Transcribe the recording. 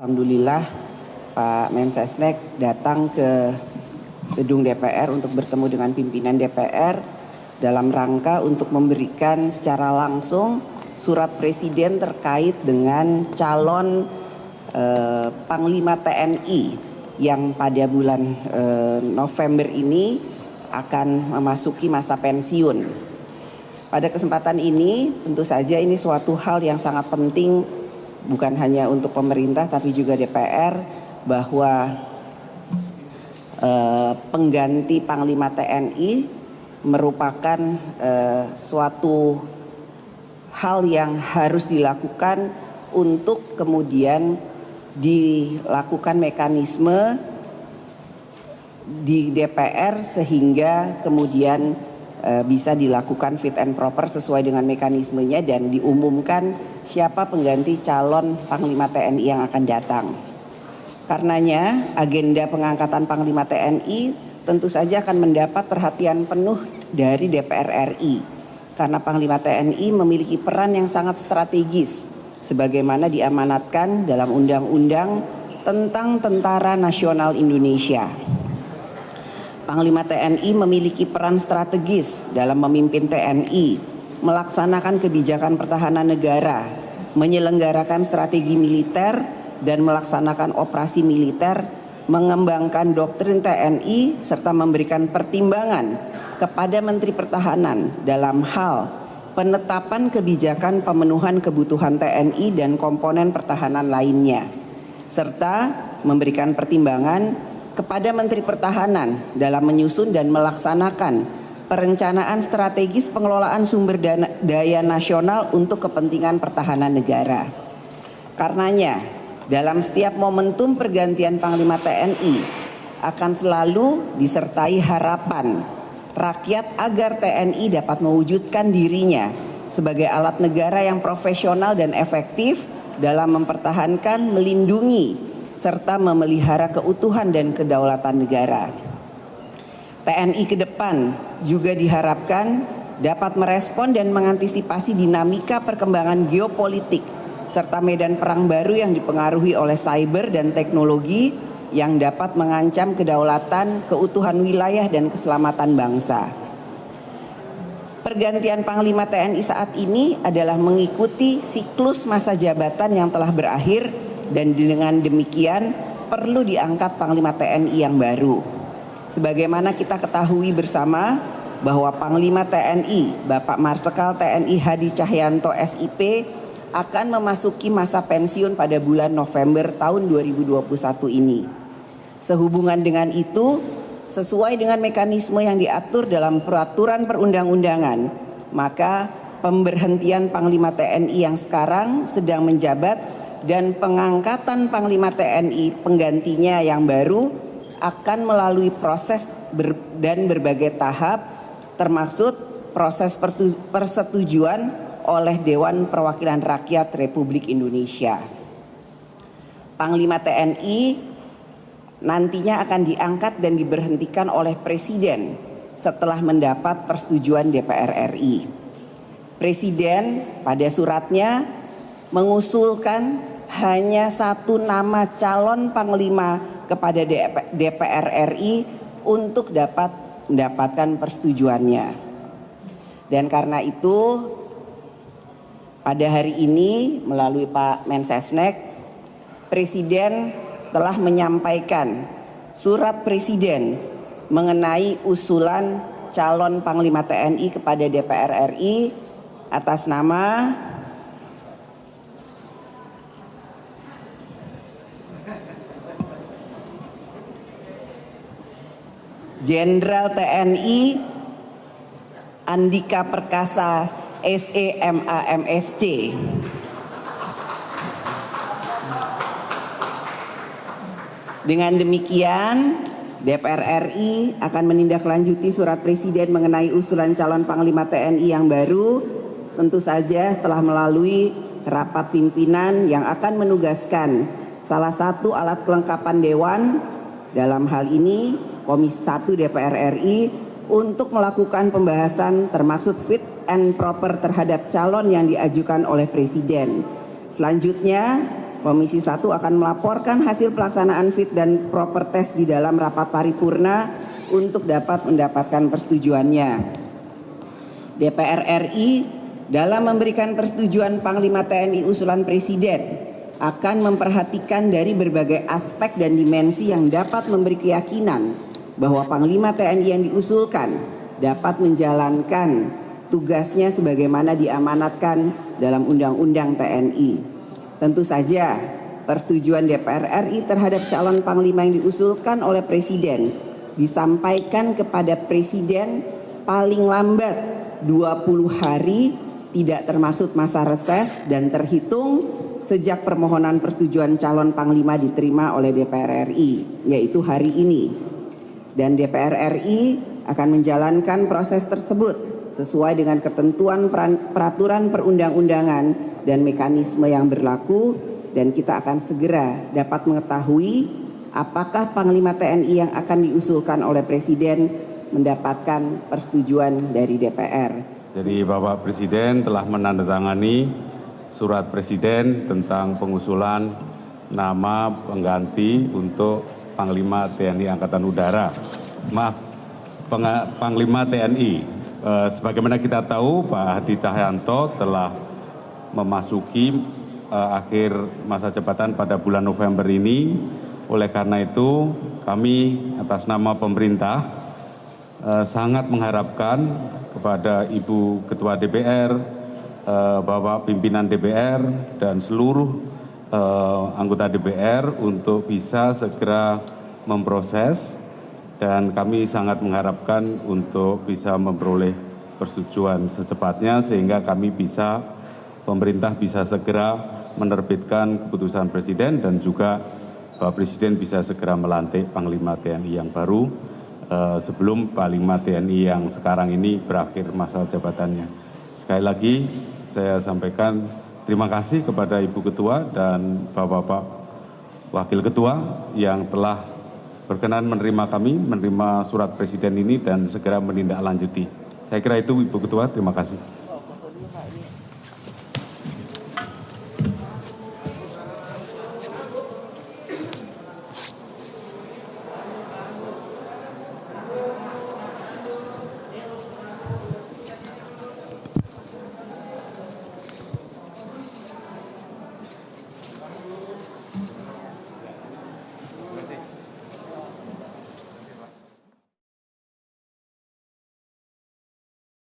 Alhamdulillah Pak Mensesnek datang ke gedung DPR untuk bertemu dengan pimpinan DPR dalam rangka untuk memberikan secara langsung surat presiden terkait dengan calon Panglima TNI yang pada bulan November ini akan memasuki masa pensiun. Pada kesempatan ini tentu saja ini suatu hal yang sangat penting bukan hanya untuk pemerintah tapi juga DPR, bahwa pengganti Panglima TNI merupakan suatu hal yang harus dilakukan untuk kemudian dilakukan mekanisme di DPR sehingga kemudian bisa dilakukan fit and proper sesuai dengan mekanismenya dan diumumkan siapa pengganti calon Panglima TNI yang akan datang. Karenanya agenda pengangkatan Panglima TNI tentu saja akan mendapat perhatian penuh dari DPR RI. Karena Panglima TNI memiliki peran yang sangat strategis sebagaimana diamanatkan dalam Undang-Undang tentang Tentara Nasional Indonesia. Panglima TNI memiliki peran strategis dalam memimpin TNI, melaksanakan kebijakan pertahanan negara, menyelenggarakan strategi militer dan melaksanakan operasi militer, mengembangkan doktrin TNI serta memberikan pertimbangan kepada Menteri Pertahanan dalam hal penetapan kebijakan pemenuhan kebutuhan TNI dan komponen pertahanan lainnya, serta memberikan pertimbangan kepada Menteri Pertahanan dalam menyusun dan melaksanakan perencanaan strategis pengelolaan sumber daya nasional untuk kepentingan pertahanan negara. Karenanya, dalam setiap momentum pergantian Panglima TNI akan selalu disertai harapan rakyat agar TNI dapat mewujudkan dirinya sebagai alat negara yang profesional dan efektif dalam mempertahankan, melindungi, serta memelihara keutuhan dan kedaulatan negara. TNI ke depan juga diharapkan dapat merespon dan mengantisipasi dinamika perkembangan geopolitik serta medan perang baru yang dipengaruhi oleh cyber dan teknologi yang dapat mengancam kedaulatan, keutuhan wilayah dan keselamatan bangsa. Pergantian Panglima TNI saat ini adalah mengikuti siklus masa jabatan yang telah berakhir dan dengan demikian perlu diangkat Panglima TNI yang baru. Sebagaimana kita ketahui bersama bahwa Panglima TNI Bapak Marsikal TNI Hadi Cahyanto SIP akan memasuki masa pensiun pada bulan November tahun 2021 ini. Sehubungan dengan itu, sesuai dengan mekanisme yang diatur dalam peraturan perundang-undangan, maka pemberhentian Panglima TNI yang sekarang sedang menjabat dan pengangkatan Panglima TNI penggantinya yang baru akan melalui proses dan berbagai tahap, termasuk proses persetujuan oleh Dewan Perwakilan Rakyat Republik Indonesia. Panglima TNI nantinya akan diangkat dan diberhentikan oleh Presiden setelah mendapat persetujuan DPR RI. Presiden pada suratnya mengusulkan hanya satu nama calon Panglima kepada DPR RI untuk dapat mendapatkan persetujuannya. Dan karena itu pada hari ini melalui Pak Mensesnek, Presiden telah menyampaikan surat Presiden mengenai usulan calon Panglima TNI kepada DPR RI atas nama Jenderal TNI Andika Perkasa SEMAMSC. Dengan demikian, DPR RI akan menindaklanjuti surat Presiden mengenai usulan calon Panglima TNI yang baru, tentu saja setelah melalui rapat pimpinan yang akan menugaskan salah satu alat kelengkapan Dewan, dalam hal ini Komisi 1 DPR RI, untuk melakukan pembahasan termasuk fit and proper terhadap calon yang diajukan oleh Presiden. Selanjutnya Komisi 1 akan melaporkan hasil pelaksanaan fit dan proper test di dalam rapat paripurna untuk dapat mendapatkan persetujuannya. DPR RI dalam memberikan persetujuan Panglima TNI usulan Presiden akan memperhatikan dari berbagai aspek dan dimensi yang dapat memberi keyakinan bahwa Panglima TNI yang diusulkan dapat menjalankan tugasnya sebagaimana diamanatkan dalam Undang-Undang TNI. Tentu saja persetujuan DPR RI terhadap calon Panglima yang diusulkan oleh Presiden disampaikan kepada Presiden paling lambat 20 hari tidak termaksud masa reses dan terhitung sejak permohonan persetujuan calon Panglima diterima oleh DPR RI, yaitu hari ini. Dan DPR RI akan menjalankan proses tersebut sesuai dengan ketentuan peraturan perundang-undangan dan mekanisme yang berlaku, dan kita akan segera dapat mengetahui apakah Panglima TNI yang akan diusulkan oleh Presiden mendapatkan persetujuan dari DPR. Jadi Bapak Presiden telah menandatangani surat Presiden tentang pengusulan nama pengganti untuk Panglima TNI Angkatan Udara. Panglima TNI. Sebagaimana kita tahu, Pak Hadi Cahyanto telah memasuki akhir masa jabatan pada bulan November ini. Oleh karena itu, kami atas nama pemerintah sangat mengharapkan kepada Ibu Ketua DPR, Bapak Pimpinan DPR, dan seluruh anggota DPR untuk bisa segera memproses, dan kami sangat mengharapkan untuk bisa memperoleh persetujuan secepatnya sehingga pemerintah bisa segera menerbitkan keputusan Presiden dan juga Bapak Presiden bisa segera melantik Panglima TNI yang baru sebelum Panglima TNI yang sekarang ini berakhir masa jabatannya. Sekali lagi saya sampaikan terima kasih kepada Ibu Ketua dan Bapak-Bapak Wakil Ketua yang telah berkenan menerima surat Presiden ini dan segera menindaklanjuti. Saya kira itu Ibu Ketua, terima kasih.